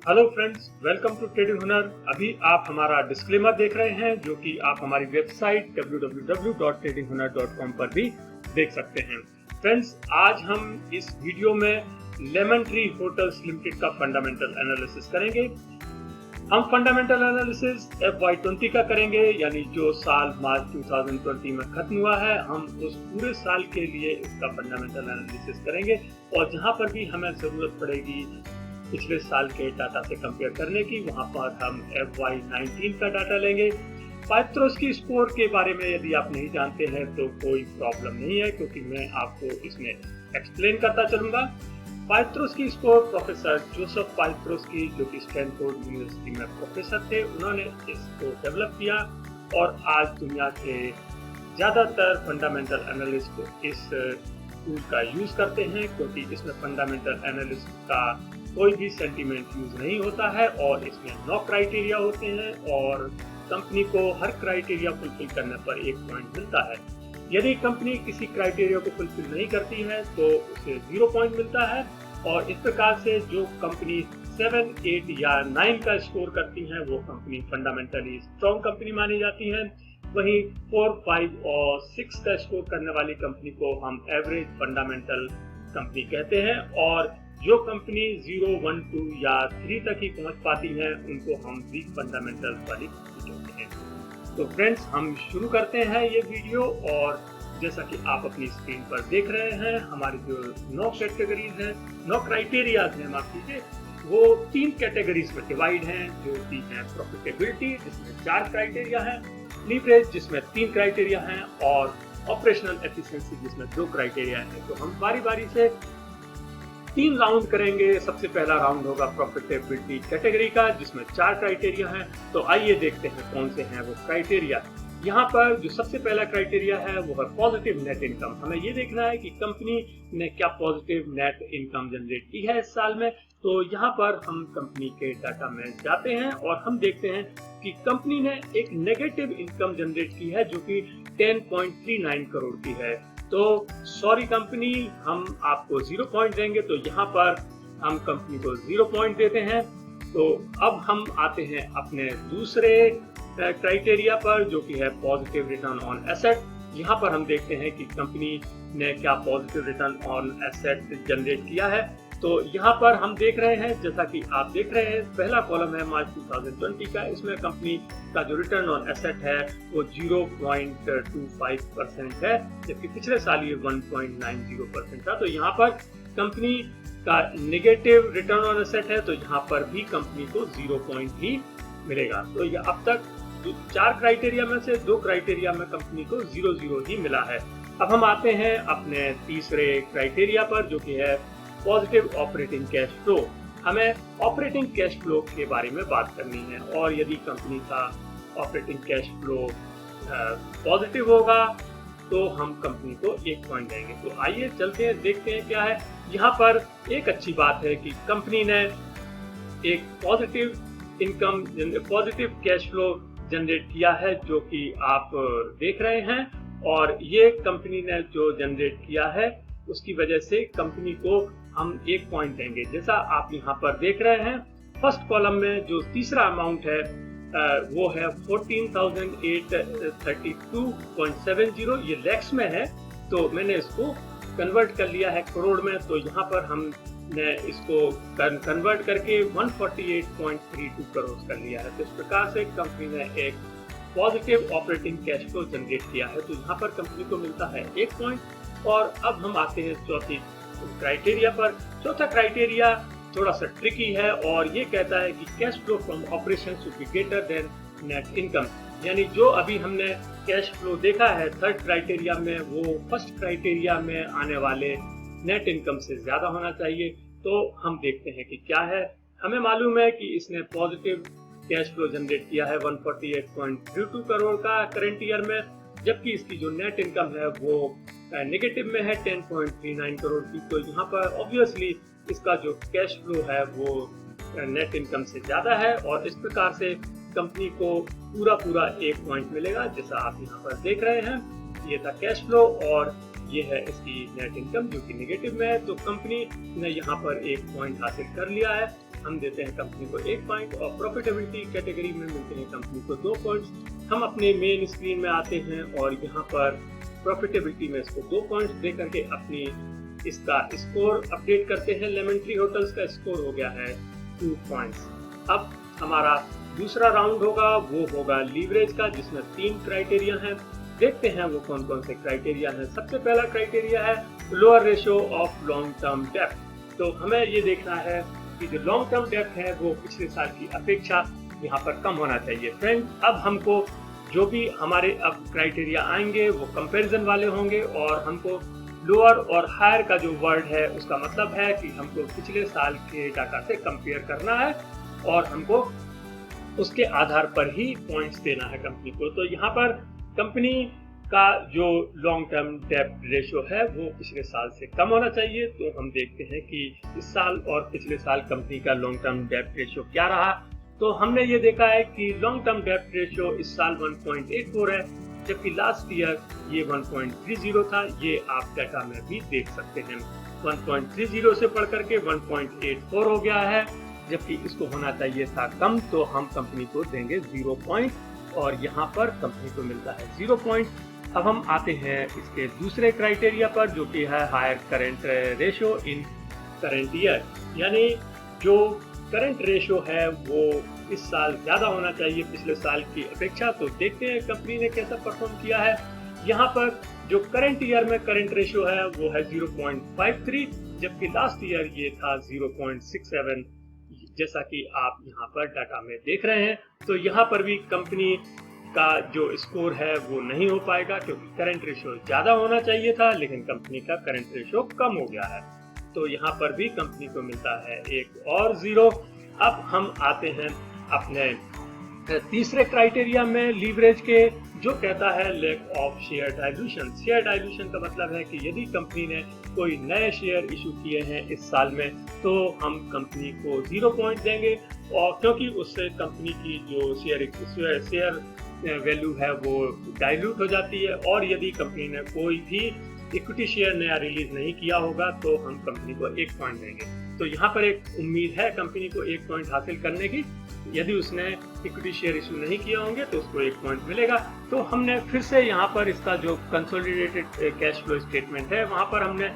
Hello friends, welcome to trading Hunar. अभी आप हमारा डिस्क्लेमर देख रहे हैं जो कि आप हमारी वेबसाइट www.tradinghunar.com पर भी देख सकते हैं। फ्रेंड्स, आज हम इस वीडियो में लेमन ट्री होटल्स लिमिटेड का फंडामेंटल एनालिसिस करेंगे। हम फंडामेंटल एनालिसिस FY20 का करेंगे, यानी जो साल मार्च 2020 में खत्म हुआ है, हम उस पूरे साल के लिए इसका फंडामेंटल एनालिसिस करेंगे और जहां पर भी हमें जरूरत पड़ेगी पिछले साल के डाटा से कंपेयर करने की, वहां पर हम FY19 का डाटा लेंगे। पाइथ्रोस्की स्कोर के बारे में यदि आप नहीं जानते हैं तो कोई प्रॉब्लम नहीं है, क्योंकि मैं आपको इसमें एक्सप्लेन करता चलूंगा। पाइथ्रोस्की स्कोर प्रोफेसर जोसेफ पाइथ्रोस्की, जो कि स्टैनफोर्ड यूनिवर्सिटी में प्रोफेसर थे, उन्होंने इसको डेवलप किया और आज दुनिया के ज्यादातर फंडामेंटल एनालिस्ट इस टूल का यूज करते हैं, क्योंकि इसमें फंडामेंटल एनालिस्ट का कोई भी सेंटीमेंट यूज नहीं होता है और इसमें 9 क्राइटेरिया होते हैं और कंपनी को हर क्राइटेरिया फुलफिल करने पर 1 पॉइंट मिलता है। यदि कंपनी किसी क्राइटेरिया को फुलफिल नहीं करती है तो उसे 0 पॉइंट मिलता है। और इस प्रकार से जो कंपनी 7, 8 या 9 का स्कोर करती है वो कंपनी फंडामेंटली स्ट्रॉन्ग कंपनी मानी जाती है। वहीं 4, 5 और 6 का स्कोर करने वाली कंपनी को हम एवरेज फंडामेंटल कंपनी कहते हैं और जो कंपनी 0, 1, 2 या 3 तक ही पहुंच पाती है उनको हम वीक फंडामेंटल वाली कंपनी कहते हैं। तो फ्रेंड्स, हम शुरू करते हैं ये वीडियो और जैसा कि आप अपनी स्क्रीन पर देख रहे हैं, हमारी जो 9 कैटेगरीज हैं, 9 क्राइटेरियाज हैं, माफ कीजिए, वो 3 कैटेगरीज में डिवाइड हैं, जो कि है प्रॉफिटेबिलिटी जिसमें 4 क्राइटेरिया हैं, लीवरेज जिसमें 3 क्राइटेरिया हैं और ऑपरेशनल एफिशिएंसी जिसमें 2 क्राइटेरिया हैं। तो हम बारी बारी से 3 राउंड करेंगे। सबसे पहला राउंड होगा प्रॉफिटेबिलिटी कैटेगरी का, जिसमें 4 क्राइटेरिया हैं। तो आइए देखते हैं कौन से हैं वो क्राइटेरिया। यहाँ पर जो सबसे पहला क्राइटेरिया है वो है पॉजिटिव नेट इनकम। हमें ये देखना है कि कंपनी ने क्या पॉजिटिव नेट इनकम जनरेट की है इस साल में। तो यहाँ पर हम कंपनी के डाटा में जाते हैं और हम देखते हैं कि कंपनी ने एक नेगेटिव इनकम जनरेट की है जो कि 10.39 करोड़ की है। तो सॉरी कंपनी, हम आपको 0 पॉइंट देंगे। तो यहाँ पर हम कंपनी को 0 पॉइंट देते हैं। तो अब हम आते हैं अपने दूसरे क्राइटेरिया पर, जो कि है पॉजिटिव रिटर्न ऑन एसेट। यहाँ पर हम देखते हैं कि कंपनी ने क्या positive return on asset generate किया है। तो यहाँ पर हम देख रहे हैं, जैसा कि आप देख रहे हैं, पहला कॉलम है मार्च 2020 का। इसमें कंपनी का जो रिटर्न ऑन एसेट है वो 0.25% है, जबकि पिछले साल ये 1.90% था। तो यहाँ पर कंपनी का नेगेटिव रिटर्न ऑन एसेट है, तो यहाँ पर भी कंपनी को 0 पॉइंट ही मिलेगा। तो ये अब तक 4 क्राइटेरिया में से 2 क्राइटेरिया में कंपनी को 0 ही मिला है। अब हम आते हैं अपने तीसरे क्राइटेरिया पर, जो कि है पॉजिटिव ऑपरेटिंग कैश फ्लो। हमें ऑपरेटिंग कैश फ्लो के बारे में बात करनी है और यदि कंपनी का ऑपरेटिंग कैश फ्लो पॉजिटिव होगा तो हम कंपनी को 1 पॉइंट देंगे। तो आइए चलते हैं, देखते हैं क्या है। यहाँ पर एक अच्छी बात है कि कंपनी ने एक पॉजिटिव कैश फ्लो जनरेट किया है, जो कि आप देख रहे हैं। और ये कंपनी ने जो जनरेट किया है उसकी वजह से कंपनी को हम 1 पॉइंट देंगे। जैसा आप यहाँ पर देख रहे हैं, फर्स्ट कॉलम में जो तीसरा अमाउंट है वो है 14,832.70। ये लैक्स में है, तो मैंने इसको कन्वर्ट कर लिया है करोड़ में। तो यहाँ पर हमने इसको कन्वर्ट करके 148.32 करोड़ कर लिया है। तो इस प्रकार से कंपनी ने एक positive operating cash flow generate किया है। तो यहाँ पर कंपनी को मिलता है 1 पॉइंट। और अब हम आते हैं चौथी क्राइटेरिया पर। चौथा क्राइटेरिया थोड़ा सा ट्रिकी है और ये कहता है कि cash flow from operation should be greater than net income. यानी जो अभी हमने कैश फ्लो देखा है थर्ड क्राइटेरिया में, वो फर्स्ट क्राइटेरिया में आने वाले नेट इनकम से ज्यादा होना चाहिए। तो हम देखते हैं कि क्या है। हमें मालूम है कि इसने पॉजिटिव कैश फ्लो जनरेट किया है 148.32 करोड़ का करंट ईयर में, जबकि इसकी जो नेट इनकम है वो नेगेटिव में है 10.39 करोड़ की। तो यहाँ पर ऑब्वियसली इसका जो कैश फ्लो है वो नेट इनकम से ज्यादा है और इस प्रकार से कंपनी को पूरा 1 पॉइंट मिलेगा, जैसा आप यहाँ पर देख रहे हैं। ये था कैश फ्लो। और ये है इसकी नेट इनकम जो कि नेगेटिव में है। तो कंपनी ने यहाँ पर 1 पॉइंट हासिल कर लिया है। हम देते हैं कंपनी को 1 पॉइंट और प्रॉफिटेबिलिटी कैटेगरी में मिलते हैं कंपनी को 2 पॉइंट्स। हम अपने मेन स्क्रीन में आते हैं और यहाँ पर प्रॉफिटेबिलिटी में इसको 2 पॉइंट्स दे करके अपनी इसका स्कोर अपडेट करते हैं। लेमन ट्री होटल्स का स्कोर हो गया है 2 पॉइंट्स। अब हमारा दूसरा राउंड होगा, वो होगा लीवरेज का, जिसमें 3 क्राइटेरिया हैं। देखते हैं वो कौन कौन से क्राइटेरिया हैं। सबसे पहला क्राइटेरिया है lower ratio of long term डेब्ट। तो हमें ये देखना है कि जो लॉन्ग टर्म डेब्ट है वो पिछले साल की अपेक्षा यहाँ पर कम होना चाहिए। फ्रेंड, अब हमको जो भी हमारे अब क्राइटेरिया आएंगे वो कंपैरिजन वाले होंगे और हमको लोअर और हायर का जो वर्ड है उसका मतलब है कि हमको पिछले साल के डाटा से कंपेयर करना है और हमको उसके आधार पर ही पॉइंट्स देना है कंपनी को। तो यहाँ पर कंपनी का जो लॉन्ग टर्म डेब्ट रेशियो है वो पिछले साल से कम होना चाहिए। तो हम देखते हैं कि इस साल और पिछले साल कंपनी का लॉन्ग टर्म डेब्ट रेशियो क्या रहा। तो हमने ये देखा है कि लॉन्ग टर्म डेब्ट रेशियो इस साल 1.84 है, जबकि लास्ट ईयर ये 1.30 था। ये आप डाटा में भी देख सकते हैं। 1.30 से बढ़ करके 1.84 हो गया है, जबकि इसको होना चाहिए था कम। तो हम कंपनी को देंगे 0 पॉइंट और यहाँ पर कंपनी को मिलता है 0 पॉइंट। अब हम आते हैं इसके दूसरे क्राइटेरिया पर, जो कि है higher current ratio in current year, यानी जो करंट रेशियो है वो इस साल ज्यादा होना चाहिए पिछले साल की अपेक्षा। तो देखते हैं कंपनी ने कैसा परफॉर्म किया है। यहाँ पर जो करंट ईयर में करंट रेशियो है वो है 0.53, जबकि लास्ट ईयर ये था 0.67, जैसा कि आप यहाँ पर डाटा में देख रहे हैं। तो यहाँ पर भी कंपनी का जो स्कोर है वो नहीं हो पाएगा, क्योंकि करंट रेशियो ज्यादा होना चाहिए था लेकिन कंपनी का करंट रेशियो कम हो गया है। तो यहाँ पर भी कंपनी को मिलता है 1 और 0। अब हम आते हैं अपने तीसरे क्राइटेरिया में लीवरेज के, जो कहता है lack of share dilution. Share dilution का मतलब है कि यदि कंपनी ने कोई नए शेयर इशू किए हैं इस साल में तो हम कंपनी को 0 पॉइंट देंगे, और क्योंकि उससे कंपनी की जो शेयर वैल्यू है वो डाइल्यूट हो जाती है। और यदि कंपनी ने कोई भी इक्विटी शेयर नया रिलीज नहीं किया होगा तो हम कंपनी को 1 पॉइंट देंगे। तो यहाँ पर एक उम्मीद है कंपनी को 1 पॉइंट हासिल करने की। यदि उसने इक्विटी शेयर इशू नहीं किया होंगे तो उसको 1 पॉइंट मिलेगा। तो हमने फिर से यहाँ पर इसका जो कंसोलिडेटेड कैश फ्लो स्टेटमेंट है वहाँ पर हमने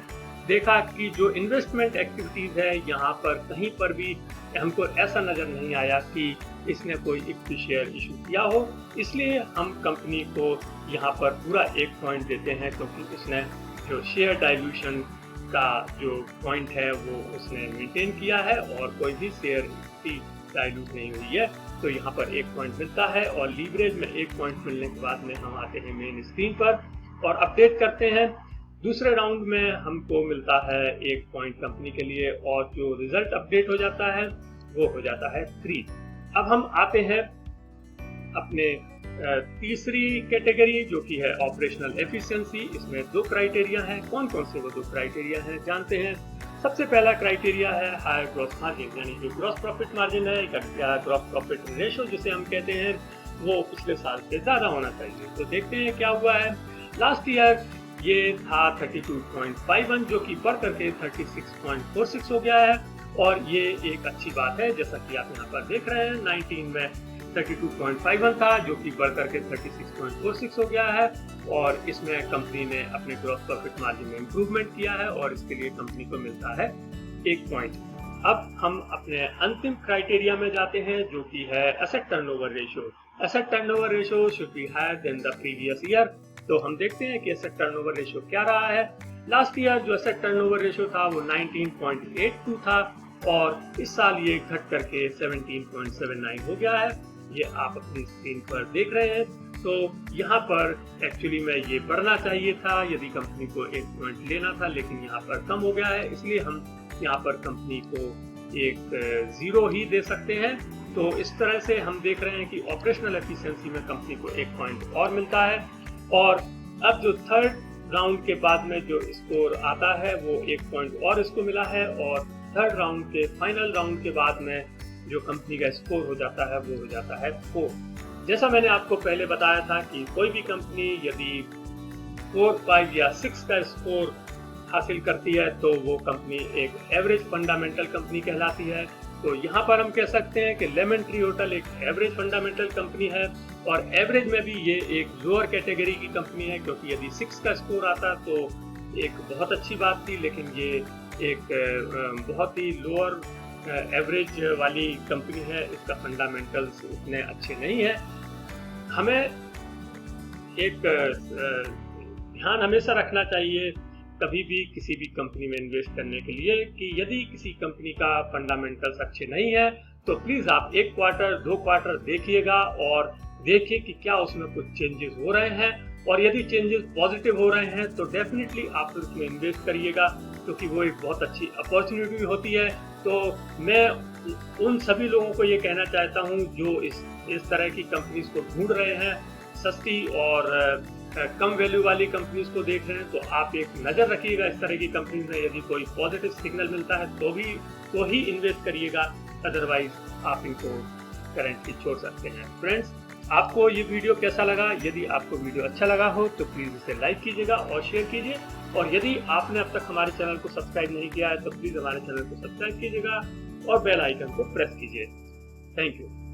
देखा कि जो इन्वेस्टमेंट एक्टिविटीज है यहाँ पर कहीं पर भी हमको ऐसा नजर नहीं आया कि इसने कोई इक्विटी शेयर इशू किया हो। इसलिए हम कंपनी को यहाँ पर पूरा 1 पॉइंट देते हैं, क्योंकि इसने जो शेयर डाइल्यूशन का जो पॉइंट है वो उसने मेंटेन किया है और कोई भी शेयर डाइल्यूट नहीं हुई है। तो यहाँ पर 1 पॉइंट मिलता है। और लीवरेज में 1 पॉइंट मिलने के बाद में हम आते हैं मेन स्क्रीन पर और अपडेट करते हैं। दूसरे राउंड में हमको मिलता है 1 पॉइंट कंपनी के लिए, और जो रिजल्ट अपडेट हो जाता है वो हो जाता है 3। अब हम आते हैं अपने तीसरी कैटेगरी, जो कि है ऑपरेशनल एफिशिएंसी। इसमें 2 क्राइटेरिया हैं। कौन कौन से वो 2 क्राइटेरिया हैं जानते हैं। सबसे पहला क्राइटेरिया है हायर ग्रॉस मार्जिन, यानी जो ग्रॉस प्रॉफिट मार्जिन है या ग्रॉस प्रॉफिट रेशियो जिसे हम कहते हैं, वो पिछले साल से ज्यादा होना चाहिए। तो देखते हैं क्या हुआ है। लास्ट ईयर ये था 32.51, जो कि बढ़ करके 36.46 हो गया है, और ये एक अच्छी बात है। जैसा कि आप यहाँ पर देख रहे हैं, 19 में 32.51 था, जो कि बढ़ करके 36.46 हो गया है, और इसमें कंपनी ने अपने ग्रॉस प्रॉफिट मार्जिन में इम्प्रूवमेंट किया है, और इसके लिए कंपनी को मिलता है 1 पॉइंट। अब हम अपने अंतिम क्राइटेरिया में जाते हैं, जो कि है asset turnover ratio. Asset turnover ratio should be higher than the previous year. तो हम देखते हैं कि एसेट टर्नओवर रेशियो क्या रहा है। लास्ट ईयर जो एसेट टर्नओवर रेशियो था वो 19.82 था, और इस साल ये घट करके 17.79 हो गया है। ये आप अपनी स्क्रीन पर देख रहे हैं। तो यहाँ पर एक्चुअली में ये बढ़ना चाहिए था यदि कंपनी को 1 पॉइंट लेना था, लेकिन यहाँ पर कम हो गया है, इसलिए हम यहाँ पर कंपनी को एक 0 ही दे सकते हैं। तो इस तरह से हम देख रहे हैं कि ऑपरेशनल एफिशिएंसी में कंपनी को 1 पॉइंट और मिलता है। और अब जो थर्ड राउंड के बाद में जो स्कोर आता है वो 1 पॉइंट और इसको मिला है, और थर्ड राउंड के फाइनल राउंड के बाद में जो कंपनी का स्कोर हो जाता है वो हो जाता है 4। जैसा मैंने आपको पहले बताया था कि कोई भी कंपनी यदि 4, 5 या 6 का स्कोर हासिल करती है तो वो कंपनी एक एवरेज फंडामेंटल कंपनी कहलाती है। तो यहाँ पर हम कह सकते हैं कि लेमन ट्री होटल एक एवरेज फंडामेंटल कंपनी है और एवरेज में भी ये एक लोअर कैटेगरी की कंपनी है, क्योंकि यदि 6 का स्कोर आता तो एक बहुत अच्छी बात थी, लेकिन ये एक बहुत ही लोअर एवरेज वाली कंपनी है, इसका फंडामेंटल्स उतने अच्छे नहीं है। हमें एक ध्यान हमेशा रखना चाहिए कभी भी किसी भी कंपनी में इन्वेस्ट करने के लिए कि यदि किसी कंपनी का फंडामेंटल्स अच्छे नहीं है तो प्लीज आप 1 क्वार्टर 2 क्वार्टर देखिएगा और देखिए कि क्या उसमें कुछ चेंजेस हो रहे हैं, और यदि चेंजेस पॉजिटिव हो रहे हैं तो डेफिनेटली आप उसमें इन्वेस्ट करिएगा, क्योंकि वो एक बहुत अच्छी अपॉर्चुनिटी होती है। तो मैं उन सभी लोगों को ये कहना चाहता हूँ जो इस तरह की कंपनीज को ढूंढ रहे हैं, सस्ती और कम वैल्यू वाली कंपनीज को देख रहे हैं, तो आप एक नज़र रखिएगा इस तरह की कंपनीज में। यदि कोई पॉजिटिव सिग्नल मिलता है तो ही इन्वेस्ट करिएगा, अदरवाइज आप इनको करेंटली छोड़ सकते हैं। फ्रेंड्स, आपको ये वीडियो कैसा लगा? यदि आपको वीडियो अच्छा लगा हो तो प्लीज़ इसे लाइक कीजिएगा और शेयर कीजिए, और यदि आपने अब तक हमारे चैनल को सब्सक्राइब नहीं किया है तो प्लीज़ हमारे चैनल को सब्सक्राइब कीजिएगा और बेल आइकन को प्रेस कीजिए। Thank you.